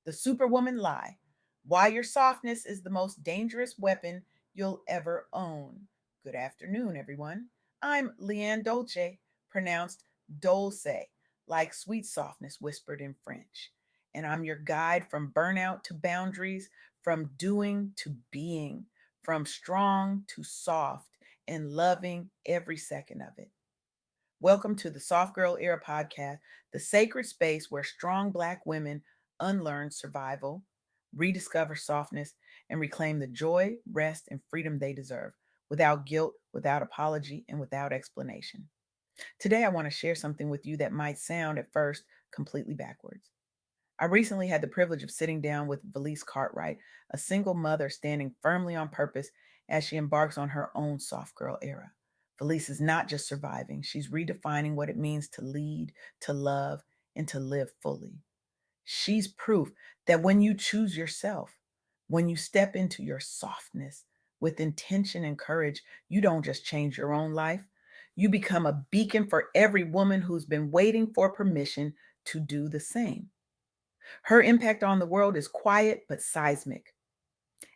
The Superwoman Lie: Why Your Softness is the Most Dangerous Weapon You'll Ever Own. Good afternoon, everyone. I'm LeAnne Dolce, pronounced Dolce, like sweet softness whispered in French. And I'm your guide from burnout to boundaries, from doing to being, from strong to soft, and loving every second of it. Welcome to the Soft Girl Era podcast, the sacred space where strong Black women unlearn survival, rediscover softness, and reclaim the joy, rest, and freedom they deserve without guilt, without apology, and without explanation. Today, I want to share something with you that might sound at first completely backwards. I recently had the privilege of sitting down with Valice Cartwright, a single mother standing firmly on purpose as she embarks on her own soft girl era. Valice is not just surviving, she's redefining what it means to lead, to love, and to live fully. She's proof that when you choose yourself, when you step into your softness with intention and courage, you don't just change your own life. You become a beacon for every woman who's been waiting for permission to do the same. Her impact on the world is quiet but seismic.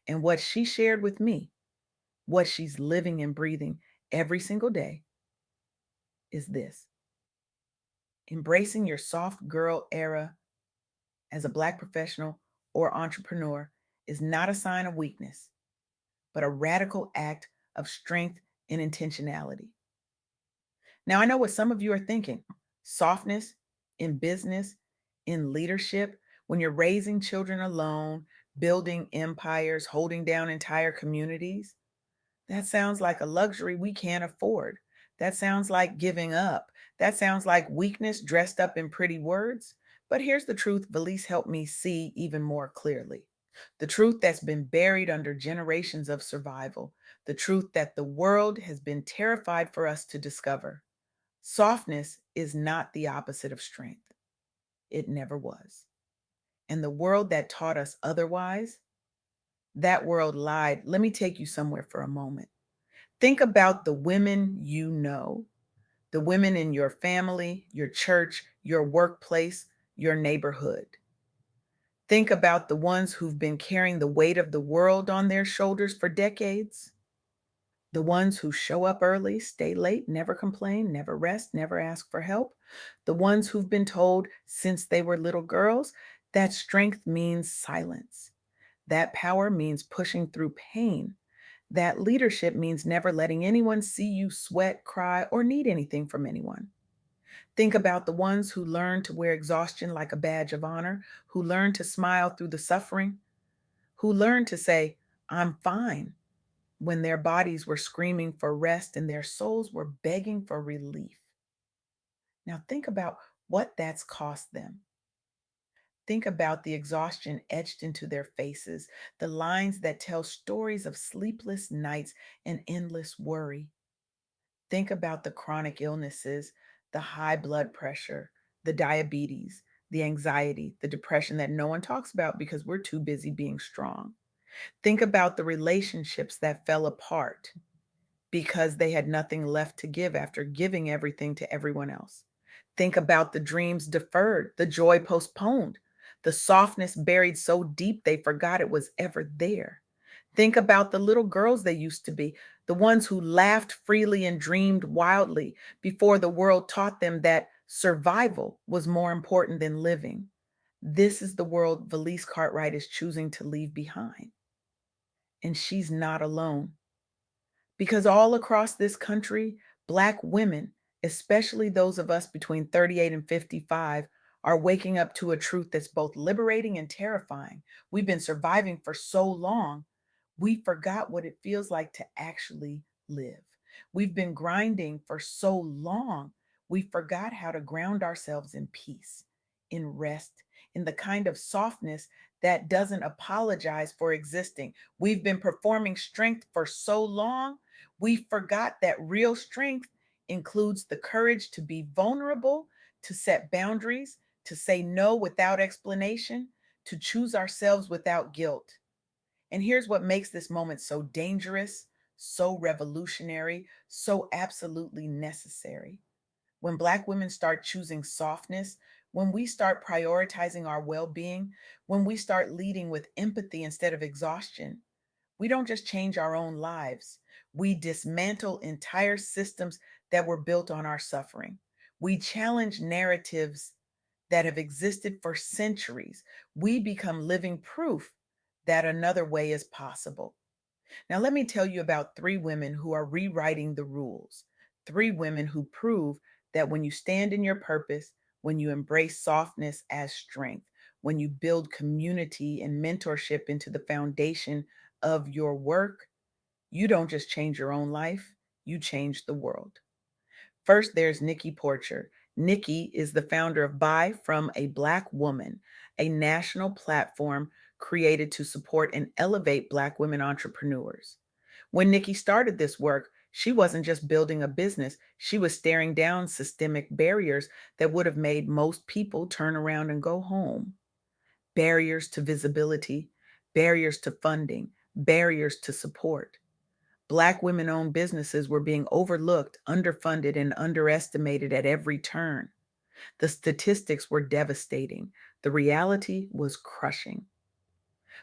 And what she shared with me, what she's living and breathing every single day, is this: embracing your soft girl era as a Black professional or entrepreneur is not a sign of weakness, but a radical act of strength and intentionality. Now, I know what some of you are thinking: softness in business, in leadership, when you're raising children alone, building empires, holding down entire communities. That sounds like a luxury we can't afford. That sounds like giving up. That sounds like weakness dressed up in pretty words. But here's the truth Valise helped me see even more clearly. The truth that's been buried under generations of survival. The truth that the world has been terrified for us to discover. Softness is not the opposite of strength. It never was. And the world that taught us otherwise, that world lied. Let me take you somewhere for a moment. Think about the women you know, the women in your family, your church, your workplace, your neighborhood. Think about the ones who've been carrying the weight of the world on their shoulders for decades. The ones who show up early, stay late, never complain, never rest, never ask for help. The ones who've been told since they were little girls that strength means silence, that power means pushing through pain, that leadership means never letting anyone see you sweat, cry, or need anything from anyone. Think about the ones who learn to wear exhaustion like a badge of honor, who learn to smile through the suffering, who learn to say, I'm fine, when their bodies were screaming for rest and their souls were begging for relief. Now, think about what that's cost them. Think about the exhaustion etched into their faces, the lines that tell stories of sleepless nights and endless worry. Think about the chronic illnesses, the high blood pressure, the diabetes, the anxiety, the depression that no one talks about because we're too busy being strong. Think about the relationships that fell apart because they had nothing left to give after giving everything to everyone else. Think about the dreams deferred, the joy postponed, the softness buried so deep they forgot it was ever there. Think about the little girls they used to be, the ones who laughed freely and dreamed wildly before the world taught them that survival was more important than living. This is the world Valise Cartwright is choosing to leave behind. And she's not alone. Because all across this country, Black women, especially those of us between 38 and 55, are waking up to a truth that's both liberating and terrifying. We've been surviving for so long, we forgot what it feels like to actually live. We've been grinding for so long, we forgot how to ground ourselves in peace, in rest, in the kind of softness that doesn't apologize for existing. We've been performing strength for so long, we forgot that real strength includes the courage to be vulnerable, to set boundaries, to say no without explanation, to choose ourselves without guilt. And here's what makes this moment so dangerous, so revolutionary, so absolutely necessary. When Black women start choosing softness, When we start prioritizing our well being, when we start leading with empathy instead of exhaustion, we don't just change our own lives, we dismantle entire systems that were built on our suffering. We challenge narratives that have existed for centuries. We become living proof that another way is possible. Now, let me tell you about three women who are rewriting the rules. Three women who prove that when you stand in your purpose, when you embrace softness as strength, when you build community and mentorship into the foundation of your work, you don't just change your own life, you change the world. First, there's Nikki Porcher. Nikki is the founder of Buy from a Black Woman, a national platform created to support and elevate Black women entrepreneurs. When Nikki started this work, she wasn't just building a business, she was staring down systemic barriers that would have made most people turn around and go home. Barriers to visibility, barriers to funding, barriers to support. Black women owned businesses were being overlooked, underfunded, and underestimated at every turn. The statistics were devastating. The reality was crushing.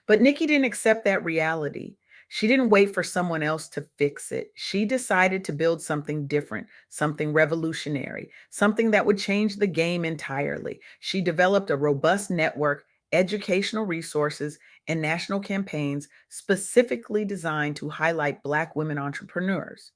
But Nikki didn't accept that reality. She didn't wait for someone else to fix it. She decided to build something different, something revolutionary, something that would change the game entirely. She developed a robust network, educational resources, and national campaigns specifically designed to highlight Black women entrepreneurs.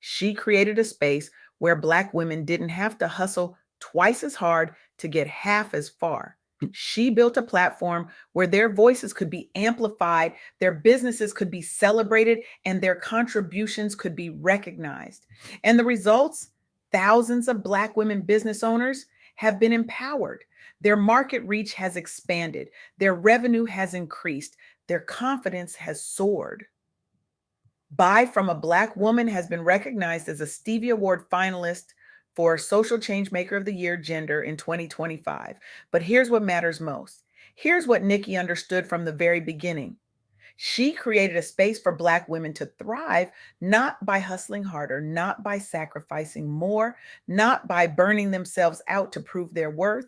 She created a space where Black women didn't have to hustle twice as hard to get half as far. She built a platform where their voices could be amplified, their businesses could be celebrated, and their contributions could be recognized. And the results? Thousands of Black women business owners have been empowered. Their market reach has expanded, their revenue has increased, their confidence has soared. Buy from a Black Woman has been recognized as a Stevie Award finalist for Social Change Maker of the Year Gender in 2025. But here's what matters most. Here's what Nikki understood from the very beginning. She created a space for Black women to thrive, not by hustling harder, not by sacrificing more, not by burning themselves out to prove their worth,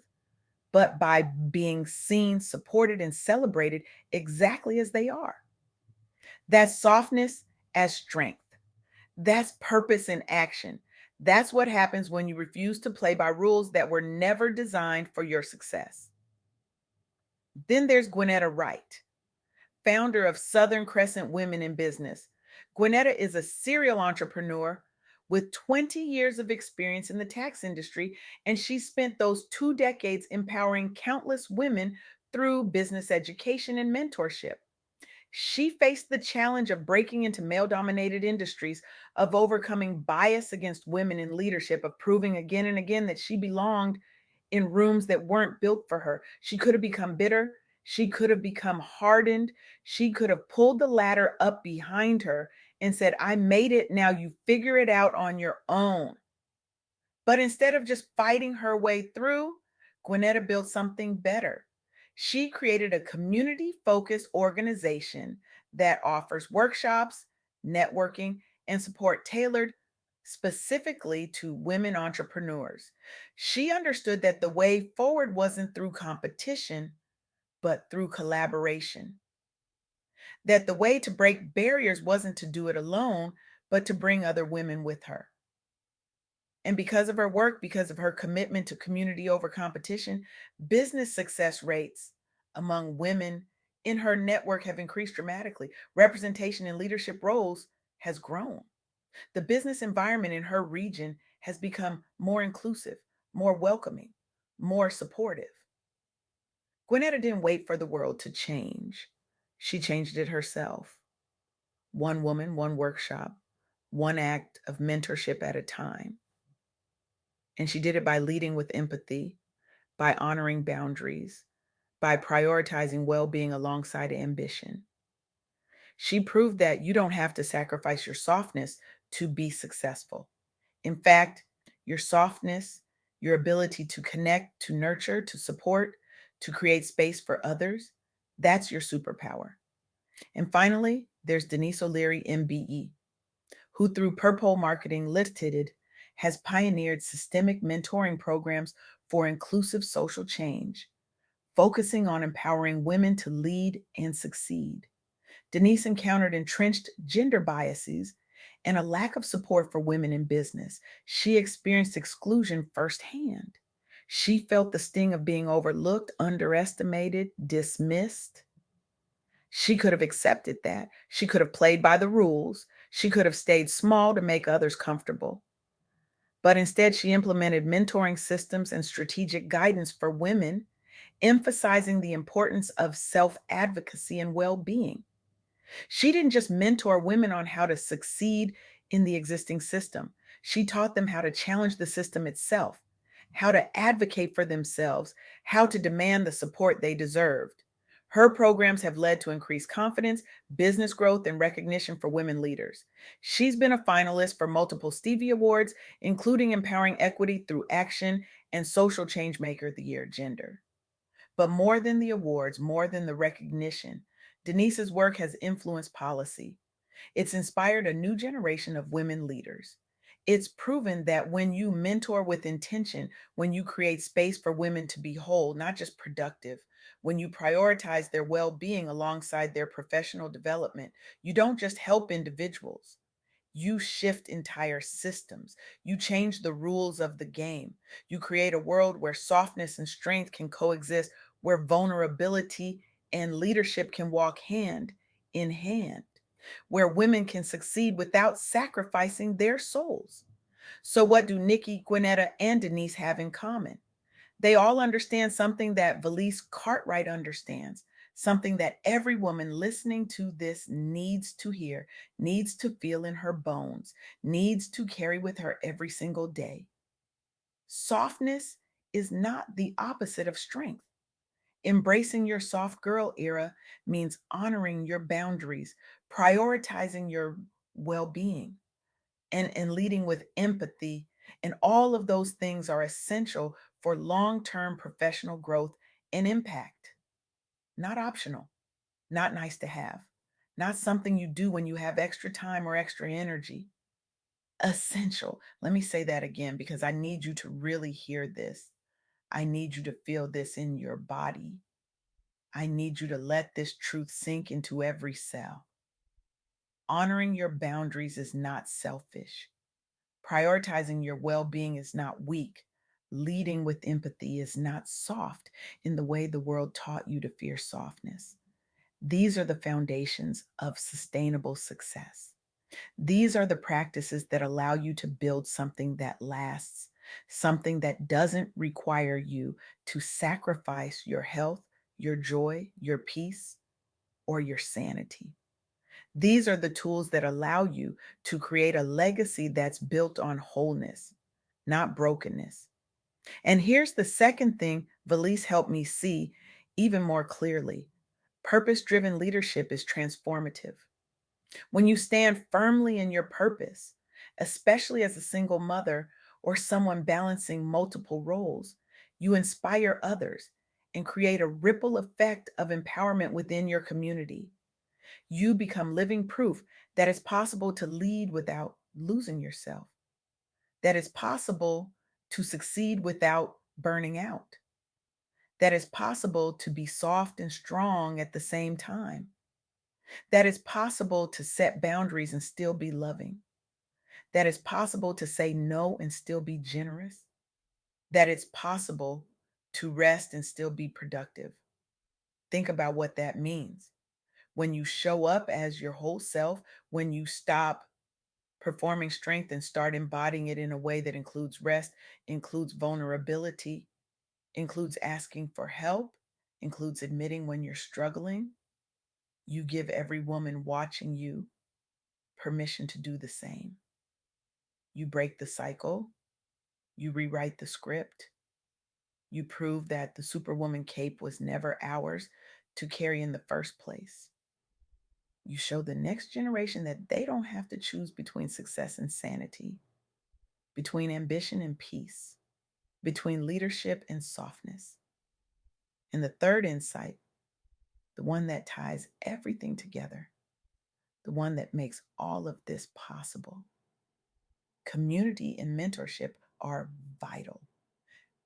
but by being seen, supported, and celebrated exactly as they are. That's softness as strength. That's purpose in action. That's what happens when you refuse to play by rules that were never designed for your success. Then there's Gwinnetta Wright, founder of Southern Crescent Women in Business. Gwinnetta is a serial entrepreneur with 20 years of experience in the tax industry, and she spent those 2 decades empowering countless women through business education and mentorship. She faced the challenge of breaking into male dominated industries, of overcoming bias against women in leadership, of proving again and again that she belonged in rooms that weren't built for her. She could have become bitter. She could have become hardened. She could have pulled the ladder up behind her and said, I made it. Now you figure it out on your own. But instead of just fighting her way through, Gwinnetta built something better. She created a community focused organization that offers workshops, networking, and support tailored specifically to women entrepreneurs. She understood that the way forward wasn't through competition, but through collaboration. That the way to break barriers wasn't to do it alone, but to bring other women with her. And because of her work, because of her commitment to community over competition, business success rates among women in her network have increased dramatically. Representation in leadership roles has grown. The business environment in her region has become more inclusive, more welcoming, more supportive. Gwinnetta didn't wait for the world to change. She changed it herself. One woman, one workshop, one act of mentorship at a time. And she did it by leading with empathy, by honoring boundaries, by prioritizing well being alongside ambition. She proved that you don't have to sacrifice your softness to be successful. In fact, your softness, your ability to connect, to nurture, to support, to create space for others, that's your superpower. And finally, there's Denise O'Leary, MBE, who through Purple Marketing Limited has pioneered systemic mentoring programs for inclusive social change, focusing on empowering women to lead and succeed. Denise encountered entrenched gender biases and a lack of support for women in business. She experienced exclusion firsthand. She felt the sting of being overlooked, underestimated, dismissed. She could have accepted that. She could have played by the rules. She could have stayed small to make others comfortable. But instead, she implemented mentoring systems and strategic guidance for women, emphasizing the importance of self advocacy and well being. She didn't just mentor women on how to succeed in the existing system, she taught them how to challenge the system itself, how to advocate for themselves, how to demand the support they deserved. Her programs have led to increased confidence, business growth, and recognition for women leaders. She's been a finalist for multiple Stevie Awards, including Empowering Equity Through Action and Social Changemaker of the Year Gender. But more than the awards, more than the recognition, Denise's work has influenced policy. It's inspired a new generation of women leaders. It's proven that when you mentor with intention, when you create space for women to be whole, not just productive, when you prioritize their well being alongside their professional development, you don't just help individuals, you shift entire systems. You change the rules of the game. You create a world where softness and strength can coexist, where vulnerability and leadership can walk hand in hand, where women can succeed without sacrificing their souls. So, what do Nikki, Gwinnetta, and Denise have in common? They all understand something that Valice Cartwright understands, something that every woman listening to this needs to hear, needs to feel in her bones, needs to carry with her every single day. Softness is not the opposite of strength. Embracing your soft girl era means honoring your boundaries, prioritizing your well being, and leading with empathy. And all of those things are essential for long term professional growth and impact. Not optional, not nice to have, not something you do when you have extra time or extra energy. Essential. Let me say that again because I need you to really hear this. I need you to feel this in your body. I need you to let this truth sink into every cell. Honoring your boundaries is not selfish. Prioritizing your well being is not weak. Leading with empathy is not soft in the way the world taught you to fear softness. These are the foundations of sustainable success. These are the practices that allow you to build something that lasts, something that doesn't require you to sacrifice your health, your joy, your peace, or your sanity. These are the tools that allow you to create a legacy that's built on wholeness, not brokenness. And here's the second thing Valise helped me see even more clearly: purpose driven leadership is transformative. When you stand firmly in your purpose, especially as a single mother or someone balancing multiple roles, you inspire others and create a ripple effect of empowerment within your community. You become living proof that it's possible to lead without losing yourself, that it's possible to succeed without burning out, that it's possible to be soft and strong at the same time, that it's possible to set boundaries and still be loving, that it's possible to say no and still be generous, that it's possible to rest and still be productive. Think about what that means. When you show up as your whole self, when you stop performing strength and start embodying it in a way that includes rest, includes vulnerability, includes asking for help, includes admitting when you're struggling, you give every woman watching you permission to do the same. You break the cycle, you rewrite the script, you prove that the Superwoman cape was never ours to carry in the first place. You show the next generation that they don't have to choose between success and sanity, between ambition and peace, between leadership and softness. And the third insight, the one that ties everything together, the one that makes all of this possible: community and mentorship are vital.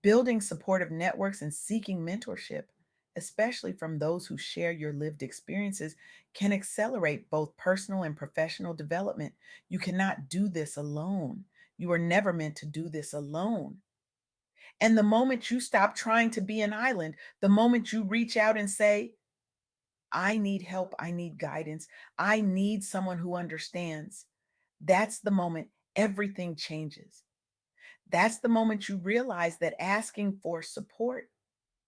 Building supportive networks and seeking mentorship, especially from those who share your lived experiences, can accelerate both personal and professional development. You cannot do this alone. You are never meant to do this alone. And the moment you stop trying to be an island, the moment you reach out and say, I need help, I need guidance, I need someone who understands, that's the moment everything changes. That's the moment you realize that asking for support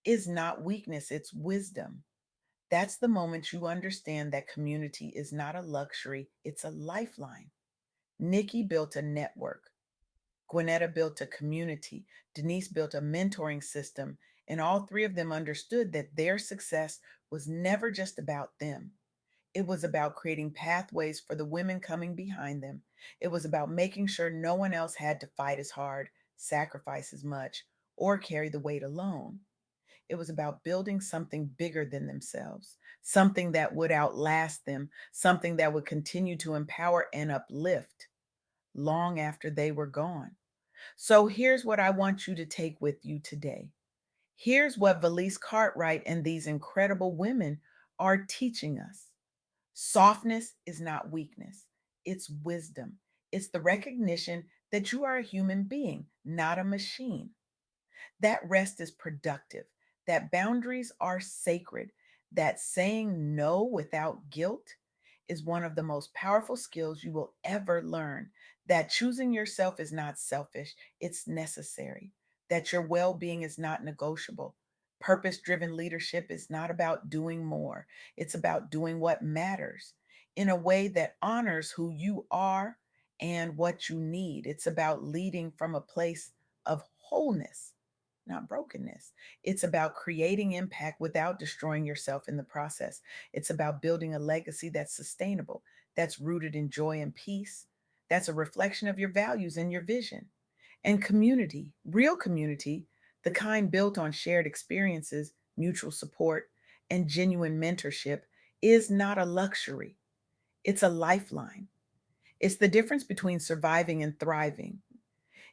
is not weakness, it's wisdom. That's the moment you understand that community is not a luxury, it's a lifeline. Nikki built a network. Gwinnetta built a community. Denise built a mentoring system. And all three of them understood that their success was never just about them. It was about creating pathways for the women coming behind them. It was about making sure no one else had to fight as hard, sacrifice as much, or carry the weight alone. It was about building something bigger than themselves, something that would outlast them, something that would continue to empower and uplift long after they were gone. So here's what I want you to take with you today. Here's what Valice Cartwright and these incredible women are teaching us. Softness is not weakness, it's wisdom. It's the recognition that you are a human being, not a machine. That rest is productive, that boundaries are sacred, that saying no without guilt is one of the most powerful skills you will ever learn. That choosing yourself is not selfish, it's necessary. That your well being is not negotiable. Purpose driven leadership is not about doing more, it's about doing what matters in a way that honors who you are and what you need. It's about leading from a place of wholeness, not brokenness. It's about creating impact without destroying yourself in the process. It's about building a legacy that's sustainable, that's rooted in joy and peace, that's a reflection of your values and your vision. And community, real community, the kind built on shared experiences, mutual support, and genuine mentorship, is not a luxury. It's a lifeline. It's the difference between surviving and thriving.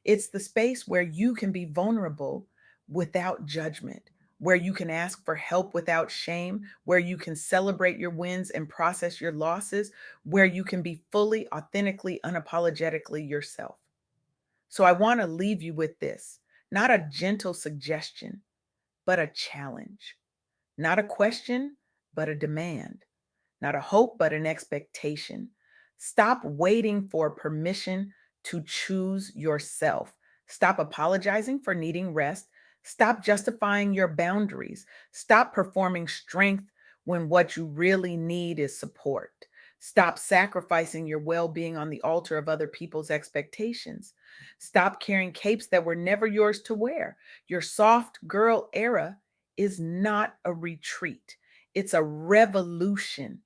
It's the space where you can be vulnerable without judgment, where you can ask for help without shame, where you can celebrate your wins and process your losses, where you can be fully, authentically, unapologetically yourself. So I want to leave you with this, not a gentle suggestion, but a challenge, not a question, but a demand, not a hope, but an expectation. Stop waiting for permission to choose yourself. Stop apologizing for needing rest. Stop justifying your boundaries. Stop performing strength when what you really need is support. Stop sacrificing your well being on the altar of other people's expectations. Stop carrying capes that were never yours to wear. Your soft girl era is not a retreat, it's a revolution.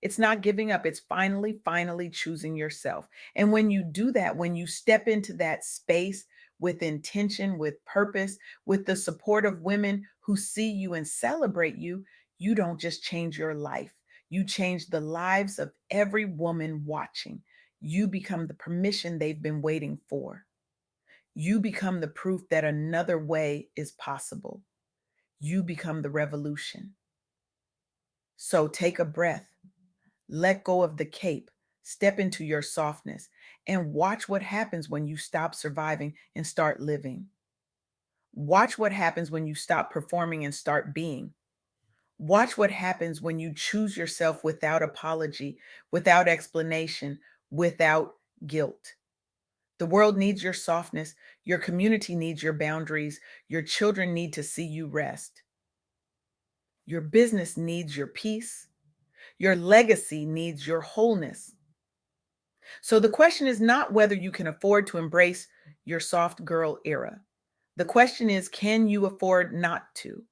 It's not giving up. It's finally choosing yourself. And when you do that, when you step into that space with intention, with purpose, with the support of women who see you and celebrate you, you don't just change your life. You change the lives of every woman watching. You become the permission they've been waiting for. You become the proof that another way is possible. You become the revolution. So take a breath. Let go of the cape, step into your softness, and watch what happens when you stop surviving and start living. Watch what happens when you stop performing and start being. Watch what happens when you choose yourself without apology, without explanation, without guilt. The world needs your softness. Your community needs your boundaries. Your children need to see you rest. Your business needs your peace. Your legacy needs your wholeness. So the question is not whether you can afford to embrace your soft girl era. The question is, can you afford not to?